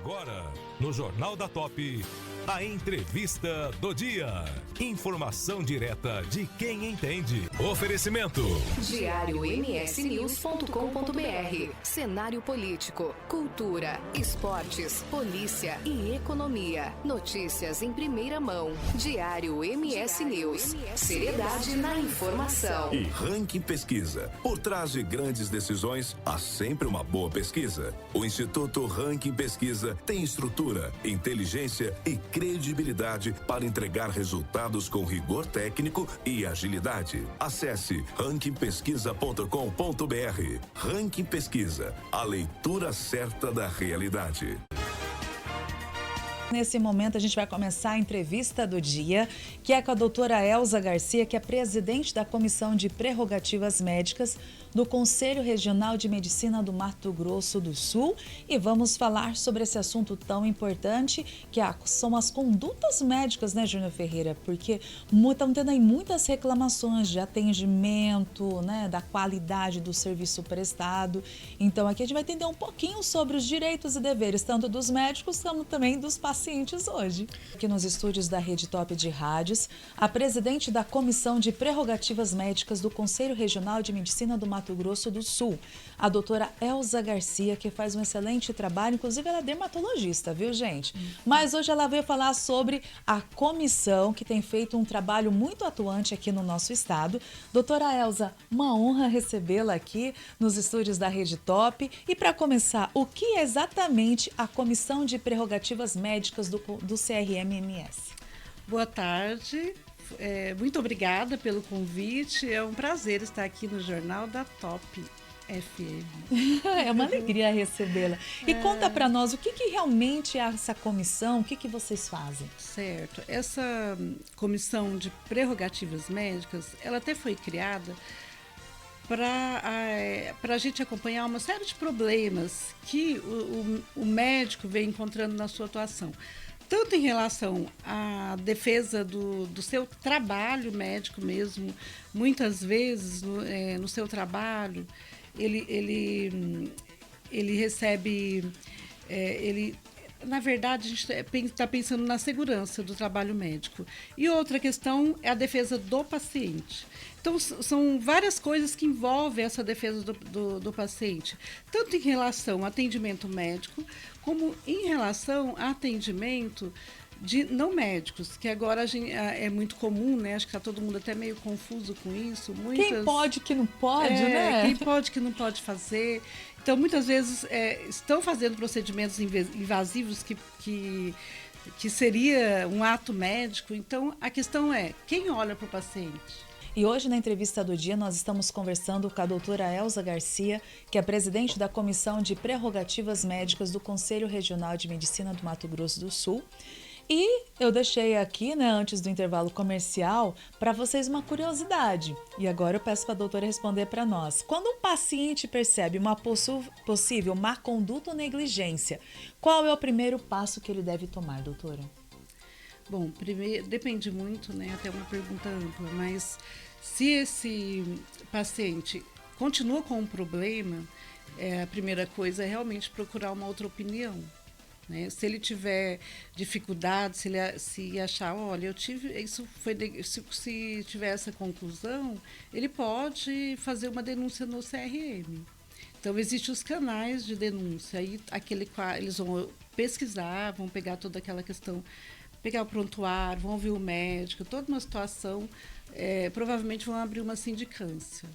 Agora, no Jornal da Top, a entrevista do dia. Informação direta de quem entende. Oferecimento. diariomsnews.com.br. Cenário político, cultura, esportes, polícia e economia. Notícias em primeira mão. Diário MS News. Seriedade na informação. E Ranking Pesquisa. Por trás de grandes decisões, há sempre uma boa pesquisa. O Instituto Ranking Pesquisa tem estrutura, inteligência e credibilidade para entregar resultados com rigor técnico e agilidade. Acesse rankingpesquisa.com.br. Ranking Pesquisa, a leitura certa da realidade. Nesse momento, a gente vai começar a entrevista do dia, que é com a doutora Elza Garcia, que é presidente da Comissão de Prerrogativas Médicas do Conselho Regional de Medicina do Mato Grosso do Sul. E vamos falar sobre esse assunto tão importante, que são as condutas médicas, né, Júnior Ferreira? Porque estão tendo aí muitas reclamações de atendimento, né, da qualidade do serviço prestado. Então, aqui a gente vai entender um pouquinho sobre os direitos e deveres, tanto dos médicos como também dos pacientes hoje. Aqui nos estúdios da Rede Top de Rádios, a presidente da Comissão de Prerrogativas Médicas do Conselho Regional de Medicina do Mato Grosso do Sul, a doutora Elza Garcia, que faz um excelente trabalho, inclusive ela é dermatologista, viu, gente? Mas hoje ela veio falar sobre a comissão, que tem feito um trabalho muito atuante aqui no nosso estado. Doutora Elza, uma honra recebê-la aqui nos estúdios da Rede Top. E para começar, o que é exatamente a Comissão de Prerrogativas Médicas do CRM-MS? Boa tarde, muito obrigada pelo convite, é um prazer estar aqui no Jornal da Top FM. É uma alegria recebê-la. E conta para nós, o que realmente é essa comissão, o que vocês fazem? Certo, essa Comissão de Prerrogativas Médicas, ela até foi criada para a gente acompanhar uma série de problemas que o médico vem encontrando na sua atuação. Tanto em relação à defesa do seu trabalho médico mesmo, muitas vezes no seu trabalho, ele recebe... Na verdade, a gente está pensando na segurança do trabalho médico. E outra questão é a defesa do paciente. Então, são várias coisas que envolvem essa defesa do paciente, tanto em relação ao atendimento médico, como em relação a atendimento de não médicos, que agora é muito comum, né? Acho que está todo mundo até meio confuso com isso. Quem pode, que não pode, né? Quem pode, que não pode fazer. Então, muitas vezes, estão fazendo procedimentos invasivos que seria um ato médico. Então, a questão é, quem olha para o paciente? E hoje, na entrevista do dia, nós estamos conversando com a doutora Elza Garcia, que é presidente da Comissão de Prerrogativas Médicas do Conselho Regional de Medicina do Mato Grosso do Sul. E eu deixei aqui, né, antes do intervalo comercial, para vocês uma curiosidade. E agora eu peço para a doutora responder para nós. Quando um paciente percebe uma possível má conduta ou negligência, qual é o primeiro passo que ele deve tomar, doutora? Bom, primeiro, depende muito, né, até uma pergunta ampla, mas se esse paciente continua com um problema, a primeira coisa é realmente procurar uma outra opinião. Né? Se ele tiver dificuldade, se achar, olha, eu tive, isso foi, se tiver essa conclusão, ele pode fazer uma denúncia no CRM. Então, existem os canais de denúncia, aí eles vão pesquisar, vão pegar toda aquela questão, pegar o prontuário, vão ouvir o médico, toda uma situação, provavelmente vão abrir uma sindicância.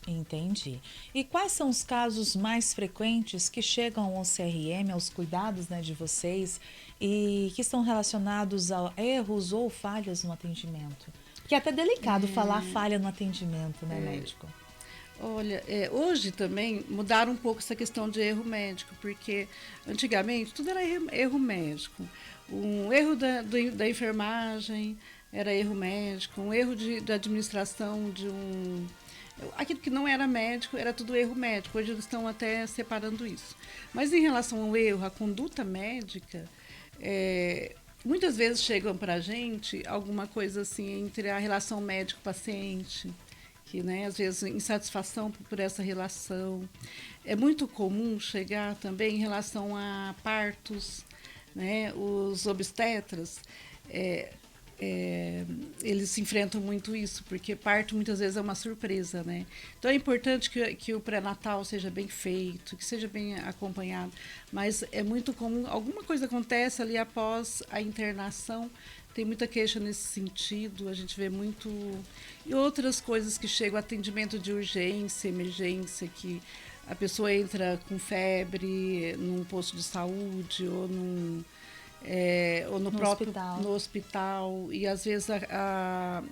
Entendi. E quais são os casos mais frequentes que chegam ao CRM, aos cuidados, né, de vocês, e que estão relacionados a erros ou falhas no atendimento? Que é até delicado falar falha no atendimento, né, médico? Olha, hoje também mudaram um pouco essa questão de erro médico, porque antigamente tudo era erro médico. Um erro da enfermagem era erro médico, um erro da administração de um... Aquilo que não era médico, era tudo erro médico. Hoje eles estão até separando isso. Mas em relação ao erro, a conduta médica, muitas vezes chegam para a gente alguma coisa assim entre a relação médico-paciente, que, né, às vezes, insatisfação por essa relação. É muito comum chegar também em relação a partos, né? Os obstetras, eles enfrentam muito isso, porque parto muitas vezes é uma surpresa, né? Então é importante que o pré-natal seja bem feito, que seja bem acompanhado, mas é muito comum, alguma coisa acontece ali após a internação, tem muita queixa nesse sentido, a gente vê muito... E outras coisas que chegam, atendimento de urgência, emergência, que a pessoa entra com febre num posto de saúde ou no próprio hospital. no hospital, e às vezes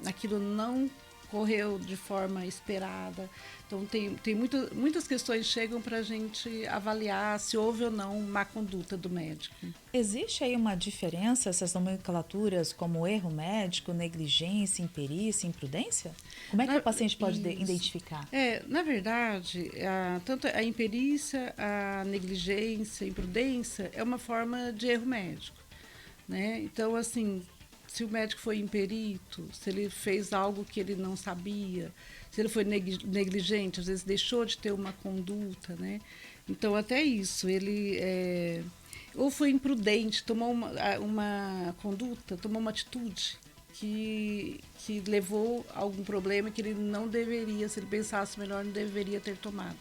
aquilo não correu de forma esperada. Então tem muitas questões que chegam para a gente avaliar se houve ou não má conduta do médico. Existe aí uma diferença, essas nomenclaturas, como erro médico, negligência, imperícia, imprudência? Como é que o paciente pode identificar? Na verdade, tanto a imperícia, a negligência, a imprudência é uma forma de erro médico, né? Então, assim, se o médico foi imperito, se ele fez algo que ele não sabia, se ele foi negligente, às vezes deixou de ter uma conduta, né? Então, até isso, ele ou foi imprudente, tomou uma conduta, tomou uma atitude que levou a algum problema que ele não deveria, se ele pensasse melhor, não deveria ter tomado.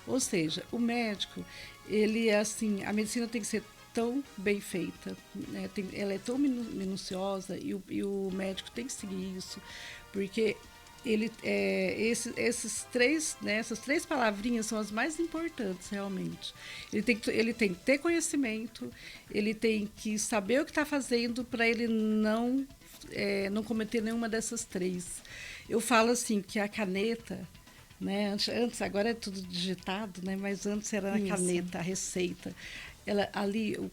Ou seja, o médico, ele é assim, a medicina tem que ser tão bem feita, né? Ela é tão minuciosa e o médico tem que seguir isso, porque essas três palavrinhas são as mais importantes realmente. Ele tem que ter conhecimento, ele tem que saber o que está fazendo para ele não cometer nenhuma dessas três. Eu falo assim que a caneta, né, antes agora é tudo digitado, né, mas antes era a caneta, a receita.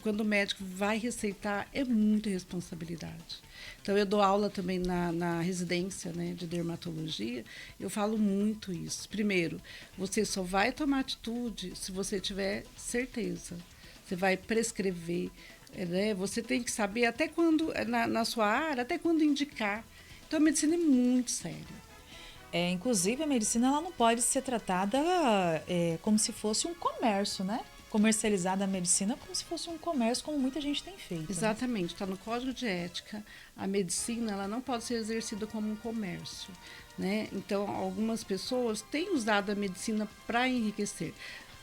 Quando o médico vai receitar, é muita responsabilidade. Então, eu dou aula também na residência, né, de dermatologia, eu falo muito isso. Primeiro, você só vai tomar atitude se você tiver certeza. Você vai prescrever, né? Você tem que saber até quando, na sua área, até quando indicar. Então, a medicina é muito séria. Inclusive, a medicina ela não pode ser tratada como se fosse um comércio, né? Comercializada a medicina como se fosse um comércio, como muita gente tem feito. Exatamente, está no Código de Ética. A medicina ela não pode ser exercida como um comércio, né? Então, algumas pessoas têm usado a medicina para enriquecer.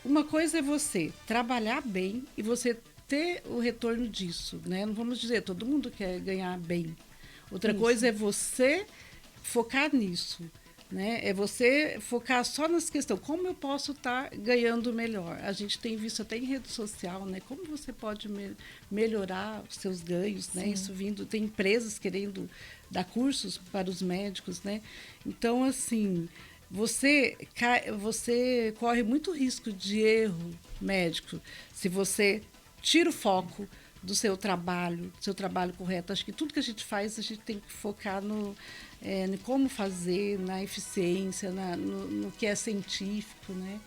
Uma coisa é você trabalhar bem e você ter o retorno disso, né? Não vamos dizer, todo mundo quer ganhar bem. Outra coisa é você focar nisso. Né? É você focar só nessa questão, como eu posso estar ganhando melhor? A gente tem visto até em rede social, né? Como você pode melhorar os seus ganhos, né? Isso vindo, tem empresas querendo dar cursos para os médicos, né? Então, assim, você corre muito risco de erro médico se você tira o foco do seu trabalho correto. Acho que tudo que a gente faz, a gente tem que focar no como fazer, na eficiência, no que é científico, né?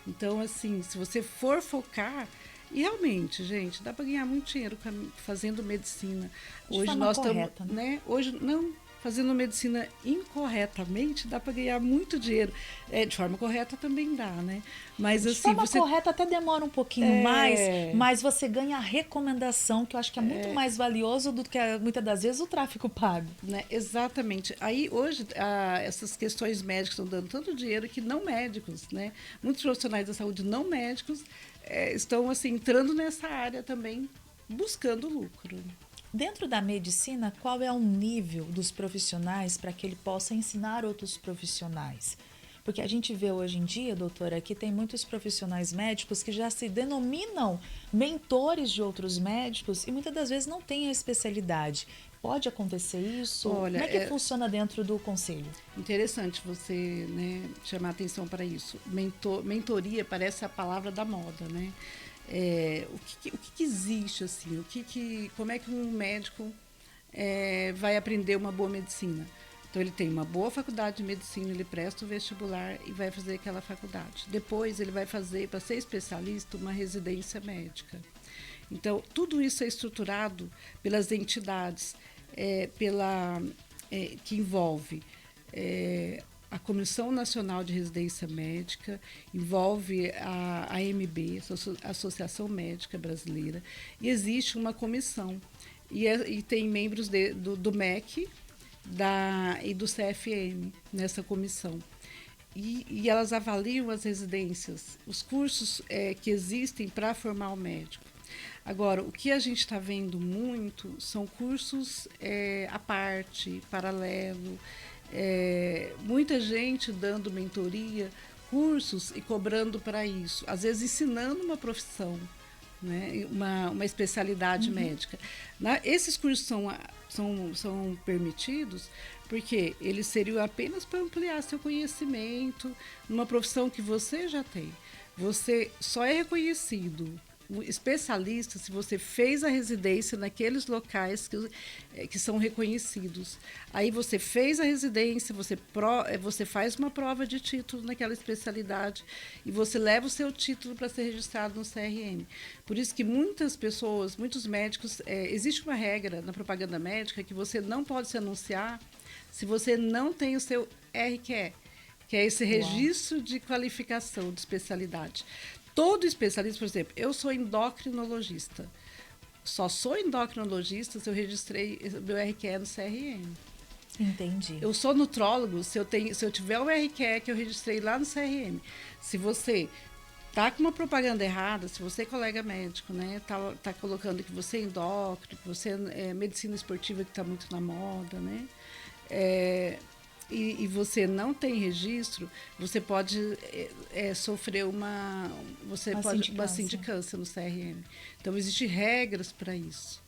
Então, assim, se você for focar, e realmente, gente, dá para ganhar muito dinheiro fazendo medicina. Hoje nós estamos, né? Hoje não. Fazendo medicina incorretamente, dá para ganhar muito dinheiro. De forma correta também dá, né? Mas, assim, de forma correta até demora um pouquinho mais, mas você ganha a recomendação, que eu acho que é muito mais valioso do que, muitas das vezes, o tráfico pago. Né? Exatamente. Aí, hoje, essas questões médicas estão dando tanto dinheiro que não médicos, né? Muitos profissionais da saúde não médicos estão, assim, entrando nessa área também, buscando lucro. Dentro da medicina, qual é o nível dos profissionais para que ele possa ensinar outros profissionais? Porque a gente vê hoje em dia, doutora, que tem muitos profissionais médicos que já se denominam mentores de outros médicos e muitas das vezes não têm a especialidade. Pode acontecer isso? Olha, como é que funciona dentro do conselho? Interessante você, né, chamar atenção para isso. Mentoria parece a palavra da moda, né? O que existe, assim? Como é que um médico vai aprender uma boa medicina? Então, ele tem uma boa faculdade de medicina, ele presta o vestibular e vai fazer aquela faculdade. Depois, ele vai fazer, para ser especialista, uma residência médica. Então, tudo isso é estruturado pelas entidades, que envolve a Comissão Nacional de Residência Médica, envolve a AMB, a Associação Médica Brasileira, e existe uma comissão. E tem membros do MEC e do CFM nessa comissão. E elas avaliam as residências, os cursos que existem para formar o médico. Agora, o que a gente está vendo muito são cursos à parte, paralelo, muita gente dando mentoria, cursos e cobrando para isso, às vezes ensinando uma profissão, né? uma especialidade médica. Esses cursos são permitidos porque eles seriam apenas para ampliar seu conhecimento numa profissão que você já tem. Você só é reconhecido especialista se você fez a residência naqueles locais que são reconhecidos. Aí você fez a residência, você faz uma prova de título naquela especialidade e você leva o seu título para ser registrado no CRM. Por isso que muitas pessoas, muitos médicos, existe uma regra na propaganda médica que você não pode se anunciar se você não tem o seu RQE, que é esse registro de qualificação de especialidade. Todo especialista, por exemplo, eu sou endocrinologista. Só sou endocrinologista se eu registrei meu RQE no CRM. Entendi. Eu sou nutrólogo se eu tiver o RQE que eu registrei lá no CRM. Se você tá com uma propaganda errada, se você, colega médico, né, tá colocando que você é endócrino, que você é medicina esportiva que está muito na moda, né? E você não tem registro, você pode sofrer uma sindicância no CRM. Então, existem regras para isso.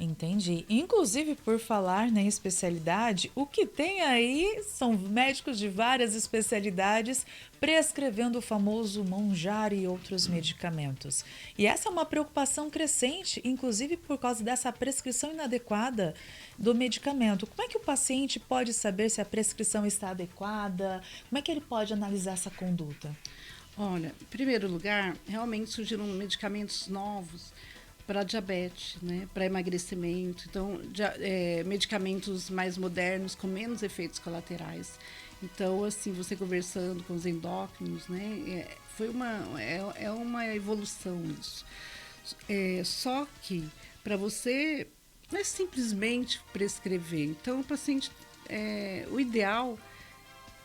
Entendi. Inclusive, por falar em especialidade, o que tem aí são médicos de várias especialidades prescrevendo o famoso Mounjaro e outros medicamentos. E essa é uma preocupação crescente, inclusive por causa dessa prescrição inadequada do medicamento. Como é que o paciente pode saber se a prescrição está adequada? Como é que ele pode analisar essa conduta? Olha, em primeiro lugar, realmente surgiram medicamentos novos para diabetes, né, para emagrecimento. Então, medicamentos mais modernos, com menos efeitos colaterais. Então, assim, você conversando com os endócrinos, né, é uma evolução isso. Só que, para você, não é simplesmente prescrever. Então, o paciente, o ideal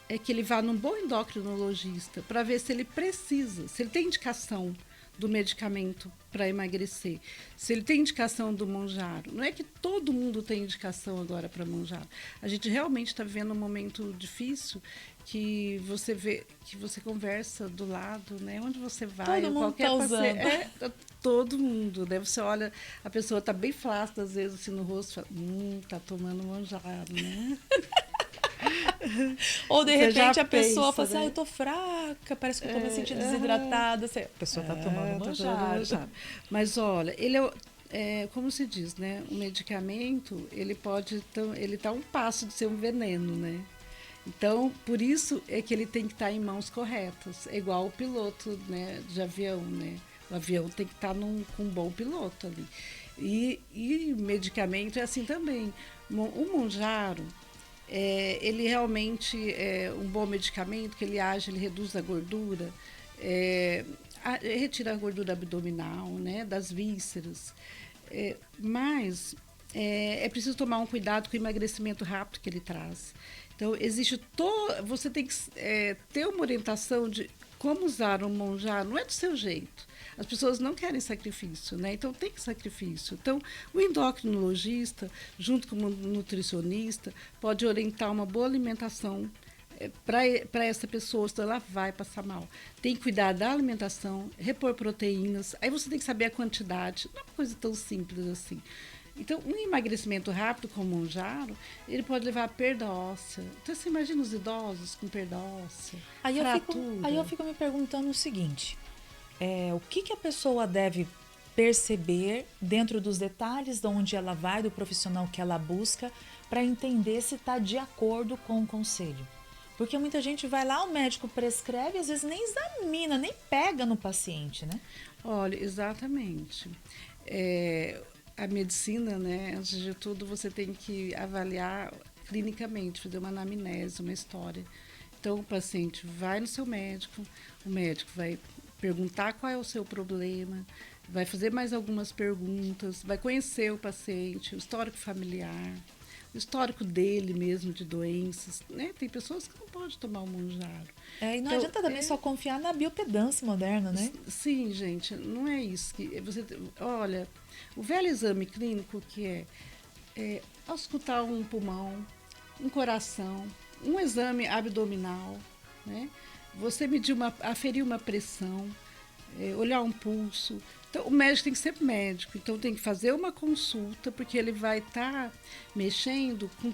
é que ele vá num bom endocrinologista para ver se ele precisa, se ele tem indicação do medicamento para emagrecer, se ele tem indicação do Mounjaro. Não é que todo mundo tem indicação agora para Mounjaro. A gente realmente está vivendo um momento difícil que você vê, que você conversa do lado, né? Onde você vai, todo mundo tá usando. Todo mundo, né? Você olha, a pessoa está bem flácida às vezes assim no rosto, fala, tá tomando Mounjaro, né? Ou de repente a pessoa fala assim, eu tô fraca, parece que eu tô me sentindo desidratada. A pessoa tá tomando Mounjaro. Mas olha, ele como se diz, né? O medicamento, ele tá um passo de ser um veneno, né? Então, por isso é que ele tem que estar em mãos corretas. É igual o piloto, né, de avião, né? O avião tem que estar com um bom piloto ali. E medicamento é assim também. O Mounjaro, ele realmente é um bom medicamento, que ele age, ele reduz a gordura, retira a gordura abdominal, né, das vísceras. Mas é preciso tomar um cuidado com o emagrecimento rápido que ele traz. Então, você tem que ter uma orientação de como usar o Mounjaro, não é do seu jeito. As pessoas não querem sacrifício, né? Então tem sacrifício. Então, o endocrinologista, junto com o nutricionista, pode orientar uma boa alimentação para essa pessoa, senão ela vai passar mal. Tem que cuidar da alimentação, repor proteínas. Aí você tem que saber a quantidade. Não é uma coisa tão simples assim. Então, um emagrecimento rápido como o Mounjaro, ele pode levar a perda óssea. Então, você imagina os idosos com perda óssea, fratura. Aí eu fico me perguntando o seguinte, o que a pessoa deve perceber dentro dos detalhes de onde ela vai, do profissional que ela busca, para entender se está de acordo com o conselho? Porque muita gente vai lá, o médico prescreve, às vezes nem examina, nem pega no paciente, né? Olha, exatamente. A medicina, né, antes de tudo, você tem que avaliar clinicamente, fazer uma anamnese, uma história. Então, o paciente vai no seu médico, o médico vai perguntar qual é o seu problema, vai fazer mais algumas perguntas, vai conhecer o paciente, o histórico familiar, o histórico dele mesmo de doenças, né? Tem pessoas que não podem tomar o Monjaro. E não adianta também só confiar na biopedância moderna, né? Sim, gente, não é isso. Olha, o velho exame clínico que auscultar um pulmão, um coração, um exame abdominal, né? Você aferir uma pressão, olhar um pulso. Então, o médico tem que ser médico, então tem que fazer uma consulta, porque ele vai estar mexendo com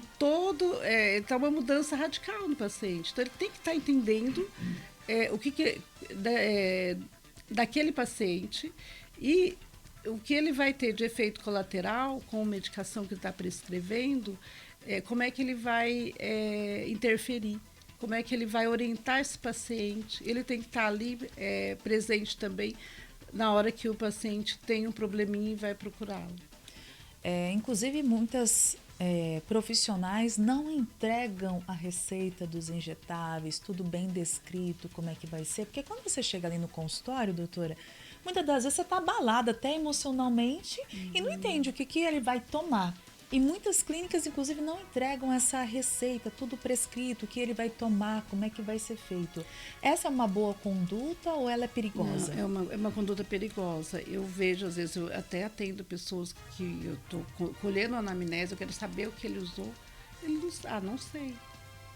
tá uma mudança radical no paciente. Então, ele tem que estar entendendo o que daquele paciente e o que ele vai ter de efeito colateral com a medicação que ele está prescrevendo, como é que ele vai interferir, como é que ele vai orientar esse paciente. Ele tem que estar ali presente também na hora que o paciente tem um probleminha e vai procurá-lo. Inclusive, muitas profissionais não entregam a receita dos injetáveis, tudo bem descrito, como é que vai ser. Porque quando você chega ali no consultório, doutora, muitas das vezes você está abalada até emocionalmente e não entende o que ele vai tomar. E muitas clínicas, inclusive, não entregam essa receita, tudo prescrito, o que ele vai tomar, como é que vai ser feito. Essa é uma boa conduta ou ela é perigosa? Não, é uma conduta perigosa. Eu vejo, às vezes, eu até atendo pessoas que eu estou colhendo a anamnese, eu quero saber o que ele usou. Ele não sei.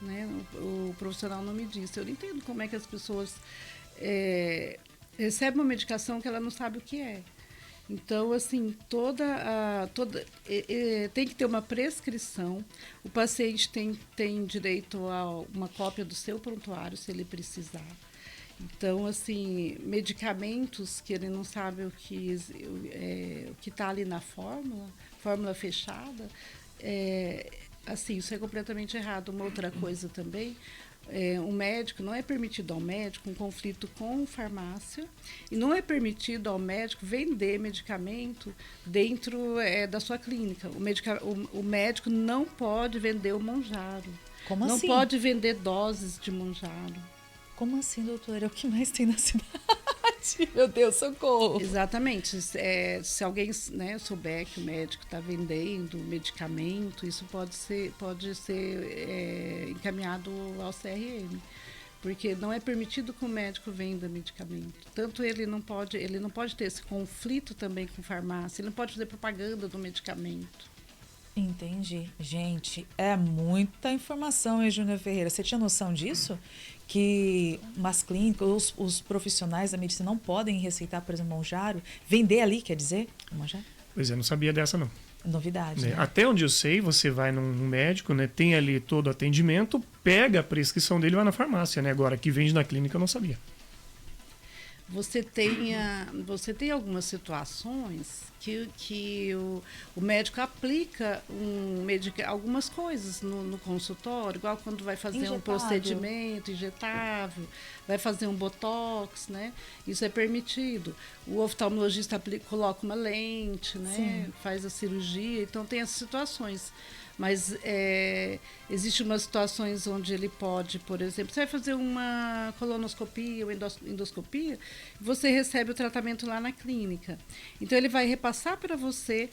Né? O profissional não me disse. Eu não entendo como é que as pessoas recebem uma medicação que ela não sabe o que é. Então, assim, tem que ter uma prescrição. O paciente tem direito a uma cópia do seu prontuário, se ele precisar. Então, assim, medicamentos que ele não sabe o que está ali na fórmula fechada, assim, isso é completamente errado. Uma outra coisa também, um médico, não é permitido ao médico um conflito com farmácia e não é permitido ao médico vender medicamento dentro da sua clínica. O médico não pode vender o Monjaro. Como assim? Não pode vender doses de Monjaro. Como assim, doutora? É o que mais tem na cidade? Meu Deus, socorro! Exatamente. Se alguém, né, souber que o médico está vendendo medicamento, isso pode ser encaminhado ao CRM, porque não é permitido que o médico venda medicamento. Tanto ele não pode ter esse conflito também com farmácia, ele não pode fazer propaganda do medicamento. Entendi. Gente, é muita informação, hein, Júnior Ferreira? Você tinha noção disso? Que umas clínicas, os profissionais da medicina não podem receitar, por exemplo, Monjaro? Vender ali, quer dizer? Monjaro? Pois é, não sabia dessa, não. Novidade, né? Até onde eu sei, você vai num médico, né, tem ali todo o atendimento, pega a prescrição dele e vai na farmácia, né? Agora, que vende na clínica, eu não sabia. Você tem algumas situações que o médico aplica algumas coisas no consultório, igual quando vai fazer um procedimento injetável, vai fazer um botox, né? Isso é permitido. O oftalmologista coloca uma lente, né? Sim. Faz a cirurgia, então tem essas situações. Mas existem umas situações onde ele pode, por exemplo, você vai fazer uma colonoscopia ou endoscopia, você recebe o tratamento lá na clínica. Então, ele vai repassar para você,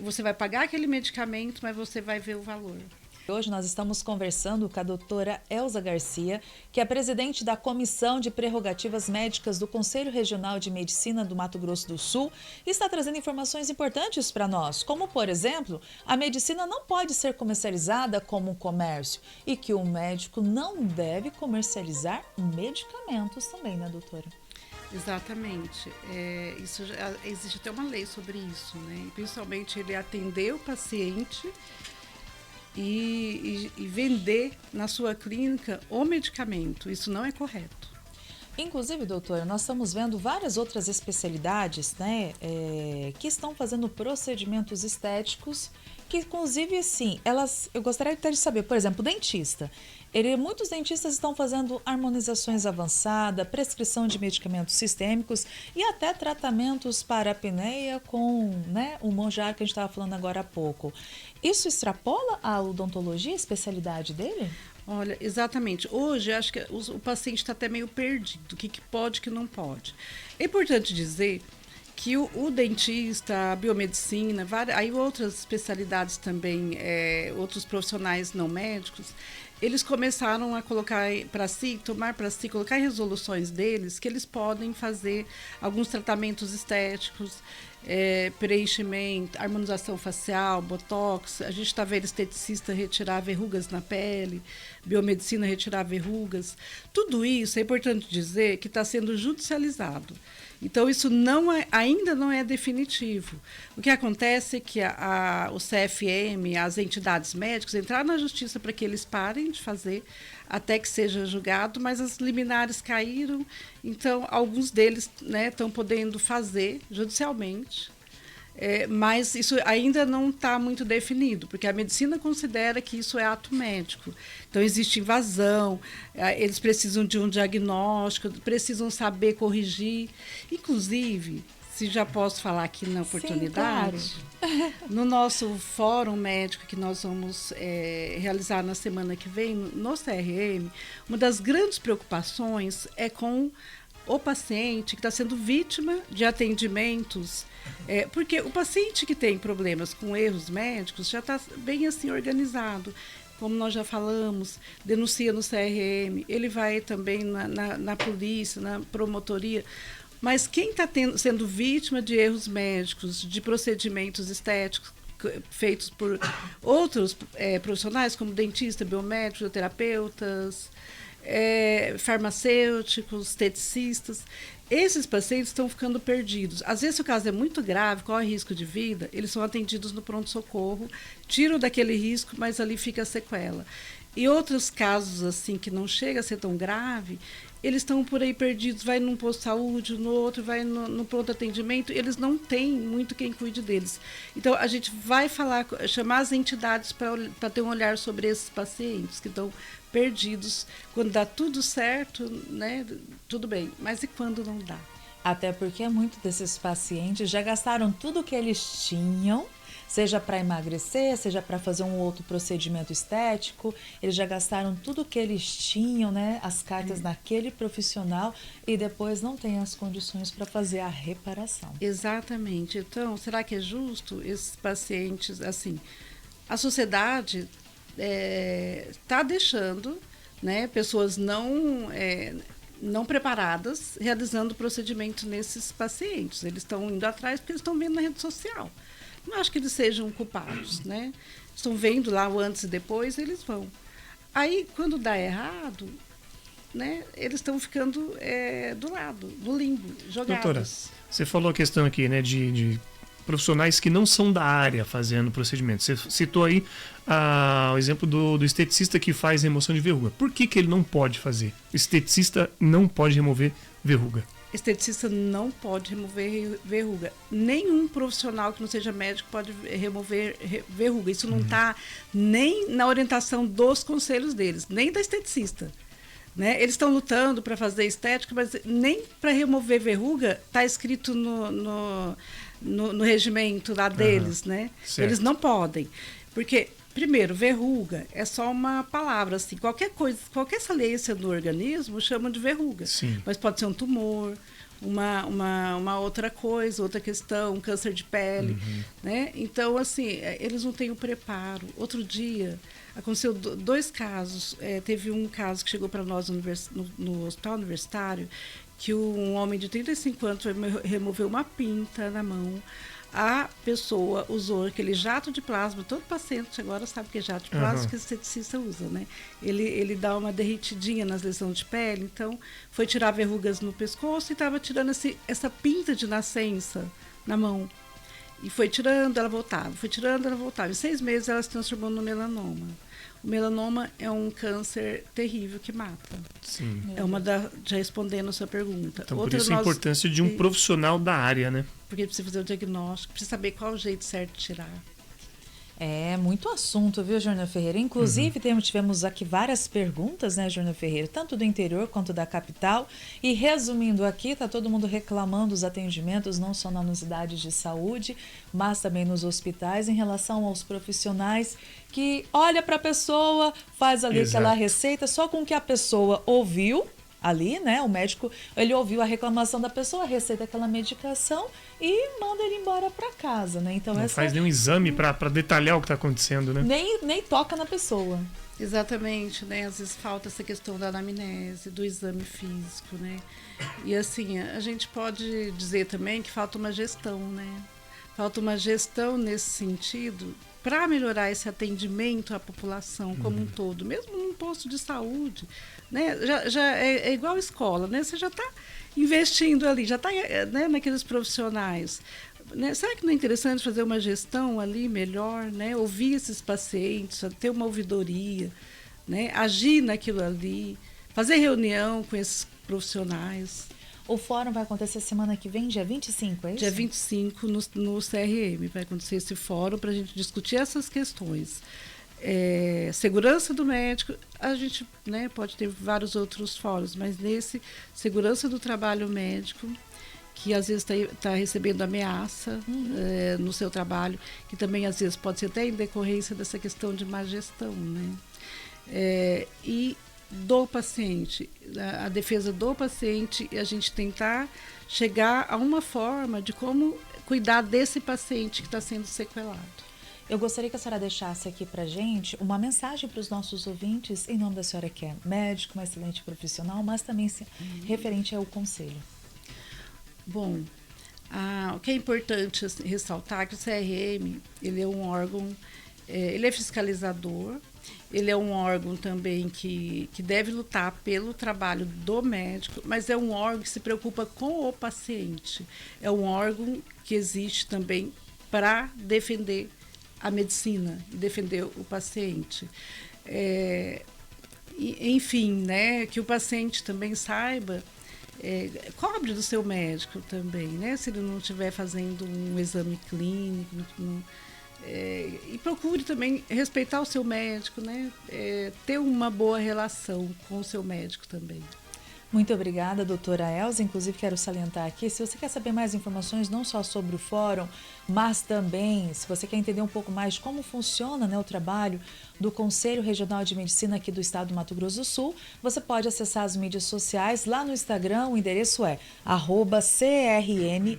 você vai pagar aquele medicamento, mas você vai ver o valor. Hoje nós estamos conversando com a doutora Elza Garcia, que é presidente da Comissão de Prerrogativas Médicas do Conselho Regional de Medicina do Mato Grosso do Sul e está trazendo informações importantes para nós, como, por exemplo, a medicina não pode ser comercializada como um comércio e que o médico não deve comercializar medicamentos também, né, doutora? Exatamente. Existe até uma lei sobre isso, né? E, principalmente ele atender o paciente e vender na sua clínica o medicamento. Isso não é correto. Inclusive, doutora, nós estamos vendo várias outras especialidades, né, que estão fazendo procedimentos estéticos que, inclusive, assim, eu gostaria até de saber, por exemplo, o dentista. Muitos dentistas estão fazendo harmonizações avançadas, prescrição de medicamentos sistêmicos e até tratamentos para apneia com, né, o Monjaro que a gente estava falando agora há pouco. Isso extrapola a odontologia, a especialidade dele? Olha, exatamente. Hoje, acho que o paciente está até meio perdido. O que pode, o que não pode. É importante dizer que o dentista, a biomedicina, aí outras especialidades também, outros profissionais não médicos, eles começaram a colocar para si, colocar em resoluções deles que eles podem fazer alguns tratamentos estéticos, preenchimento, harmonização facial, botox. A gente está vendo esteticista retirar verrugas na pele, biomedicina retirar verrugas. Tudo isso é importante dizer que está sendo judicializado. Então, isso ainda não é definitivo. O que acontece é que o CFM, as entidades médicas, entraram na justiça para que eles parem de fazer até que seja julgado, mas as liminares caíram, então alguns deles estão podendo fazer judicialmente. Mas isso ainda não está muito definido, porque a medicina considera que isso é ato médico. Então, existe invasão, eles precisam de um diagnóstico, precisam saber corrigir. Inclusive, se já posso falar aqui na oportunidade, sim, claro. No nosso fórum médico que nós vamos realizar na semana que vem, no CRM, uma das grandes preocupações é com o paciente que está sendo vítima de atendimentos, porque o paciente que tem problemas com erros médicos já está bem assim organizado, como nós já falamos, denuncia no CRM, ele vai também na polícia, na promotoria, mas quem está sendo vítima de erros médicos, de procedimentos estéticos feitos por outros profissionais, como dentista, biomédico, terapeutas, farmacêuticos, esteticistas, esses pacientes estão ficando perdidos. Às vezes, se o caso é muito grave, corre risco de vida, eles são atendidos no pronto-socorro, tiram daquele risco, mas ali fica a sequela. E outros casos, assim, que não chega a ser tão grave, eles estão por aí perdidos, vai num posto de saúde, no outro vai no pronto atendimento, eles não têm muito quem cuide deles. Então, a gente vai chamar as entidades para ter um olhar sobre esses pacientes que estão perdidos. Quando dá tudo certo, tudo bem, mas e quando não dá? Até porque muitos desses pacientes já gastaram tudo que eles tinham, seja para emagrecer, seja para fazer um outro procedimento estético, eles já gastaram tudo que eles tinham, as cartas naquele profissional, e depois não tem as condições para fazer a reparação. Exatamente. Então, será que é justo esses pacientes, assim, a sociedade está deixando pessoas não preparadas realizando procedimentos nesses pacientes. Eles estão indo atrás porque eles estão vendo na rede social. Não acho que eles sejam culpados, Estão vendo lá o antes e depois, eles vão. Aí, quando dá errado, eles estão ficando do lado, do limbo, jogados. Doutora, você falou a questão aqui, de profissionais que não são da área fazendo procedimento. Você citou aí o exemplo do esteticista que faz remoção de verruga. Por que ele não pode fazer? O esteticista não pode remover verruga. Esteticista não pode remover verruga. Nenhum profissional que não seja médico pode remover verruga. Isso não está nem na orientação dos conselhos deles, nem da esteticista. Eles estão lutando para fazer estética, mas nem para remover verruga está escrito no regimento lá deles. Eles não podem. Porque, primeiro, verruga é só uma palavra. Assim, qualquer saliência do organismo chamam de verruga. Sim. Mas pode ser um tumor, uma outra coisa, outra questão, um câncer de pele. Então, assim, eles não têm o preparo. Outro dia, aconteceu 2 casos. Teve um caso que chegou para nós no hospital universitário, que um homem de 35 anos removeu uma pinta na mão. A pessoa usou aquele jato de plasma, todo paciente agora sabe que é jato de plasma que o esteticista usa, Ele dá uma derretidinha nas lesões de pele, então foi tirar verrugas no pescoço e estava tirando essa pinta de nascença na mão. E foi tirando, ela voltava, Em 6 meses ela se transformou no melanoma. O melanoma é um câncer terrível que mata. Sim. Já respondendo a sua pergunta. Então, por isso a importância de um profissional da área, Porque precisa fazer o diagnóstico, precisa saber qual é o jeito certo de tirar. É muito assunto, viu, Júnior Ferreira? Inclusive, tivemos aqui várias perguntas, né, Júnior Ferreira? Tanto do interior quanto da capital. E resumindo aqui, tá todo mundo reclamando dos atendimentos, não só nas unidades de saúde, mas também nos hospitais, em relação aos profissionais que olha para a pessoa, faz ali aquela receita, só com o que a pessoa ouviu ali, né? O médico, ele ouviu a reclamação da pessoa, receita aquela medicação e manda ele embora para casa, né? Então não faz nenhum exame para detalhar o que está acontecendo, né? Nem toca na pessoa. Exatamente, né? Às vezes falta essa questão da anamnese, do exame físico, né? E assim, a gente pode dizer também que falta uma gestão, né? Falta uma gestão nesse sentido para melhorar esse atendimento à população como um todo, mesmo num posto de saúde, né? Já é igual escola, né? Você já está investindo ali, já está, né, naqueles profissionais. Né? Será que não é interessante fazer uma gestão ali melhor, né? Ouvir esses pacientes, ter uma ouvidoria, né? Agir naquilo ali, fazer reunião com esses profissionais. O fórum vai acontecer semana que vem, dia 25, é isso? Dia 25, no CRM, vai acontecer esse fórum para a gente discutir essas questões. Segurança do médico, a gente, né, pode ter vários outros fóruns, mas nesse, segurança do trabalho médico, que às vezes está recebendo ameaça no seu trabalho, que também às vezes pode ser até em decorrência dessa questão de má gestão, né? E do paciente, a defesa do paciente, e a gente tentar chegar a uma forma de como cuidar desse paciente que está sendo sequelado. Eu gostaria que a senhora deixasse aqui para a gente uma mensagem para os nossos ouvintes, em nome da senhora que é médico, uma excelente profissional, mas também referente ao conselho. Bom, o que é importante ressaltar é que o CRM, ele é um órgão, ele é fiscalizador, ele é um órgão também que deve lutar pelo trabalho do médico, mas é um órgão que se preocupa com o paciente. É um órgão que existe também para defender a medicina, defender o paciente. Enfim, né, que o paciente também saiba, cobre do seu médico também, né, se ele não estiver fazendo um exame clínico, e procure também respeitar o seu médico, né, ter uma boa relação com o seu médico também. Muito obrigada, doutora Elza. Inclusive, quero salientar aqui, se você quer saber mais informações, não só sobre o fórum, mas também, se você quer entender um pouco mais de como funciona, né, o trabalho do Conselho Regional de Medicina aqui do estado do Mato Grosso do Sul, você pode acessar as mídias sociais. Lá no Instagram, o endereço é @crm_ms,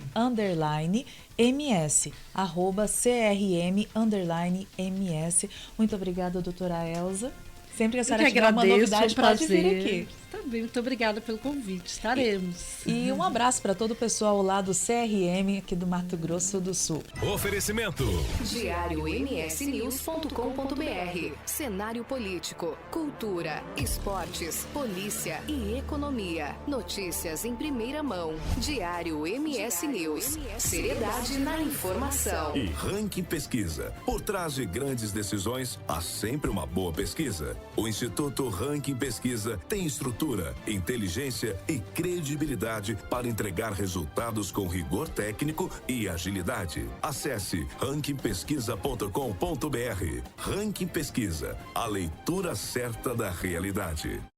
@crm_ms. Muito obrigada, doutora Elza. Sempre que a senhora tiver uma novidade, pode vir aqui. Também, muito obrigada pelo convite, estaremos. E um abraço para todo o pessoal lá do CRM, aqui do Mato Grosso do Sul. Oferecimento. diariomsnews.com.br. Cenário político, cultura, esportes, polícia e economia. Notícias em primeira mão. Diário MS News. Seriedade na informação. E Ranking Pesquisa. Por trás de grandes decisões, há sempre uma boa pesquisa. O Instituto Ranking Pesquisa tem estrutura, inteligência e credibilidade para entregar resultados com rigor técnico e agilidade. Acesse rankingpesquisa.com.br. Ranking Pesquisa, a leitura certa da realidade.